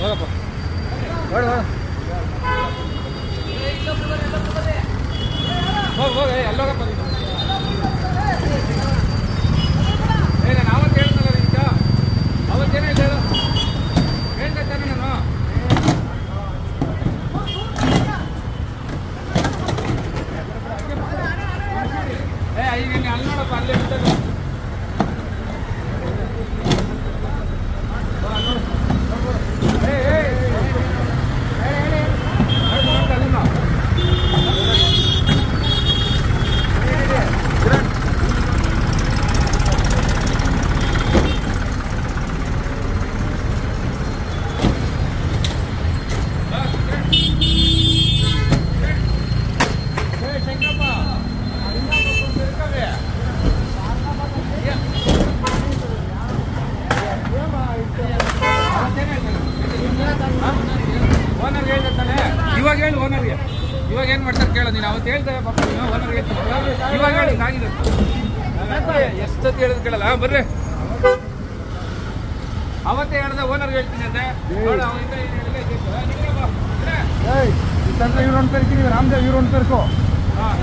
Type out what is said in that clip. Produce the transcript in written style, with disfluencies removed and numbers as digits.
ಹೋಗಪ್ಪ ಹೊಡು ಹೋಗ ಎಲ್ಲೋಗಪ್ಪ ಈಗ ನಾವತ್ತು ಹೇಳ್ತಲ್ಲ ಈಗ ಅವತ್ತೇನೇ ಹೇಳು ಹೇಳ್ತಾನೆ ನಾನು ಈಗ ಅಲ್ಲಿ ನೋಡಪ್ಪ ಅಲ್ಲೇ ಬಿಟ್ಟದು ಓನರ್ಗೆ ಹೇಳ್ತಾನೆ ಇವಾಗ ಹೇಳಿ ಓನರ್ಗೆ ಇವಾಗ ಏನು ಮಾಡ್ತಾರೆ ಕೇಳೋ ನೀನು ಅವತ್ತು ಹೇಳ್ತೇವೆ ಪಾಪ ನೀವು ಓನರ್ಗೆ ಹೇಳ್ತೀನಿ ಇವಾಗ ಹೇಳಿ ಆಗಿದೆ ಎಷ್ಟೊತ್ತು ಹೇಳಿದ್ ಕೇಳಲ್ಲ ಬರ್ರಿ ಅವತ್ತೇ ಹೇಳ್ದೆ ಓನರ್ಗೆ ಹೇಳ್ತೀನಿ ಅಂತೆ ಇವ್ರು ಒಂದು ಕರಿತೀನಿ ರಾಮದೇವ್ ಇವ್ರು ಒಂದು ಕರ್ಕೋ ಹಾಂ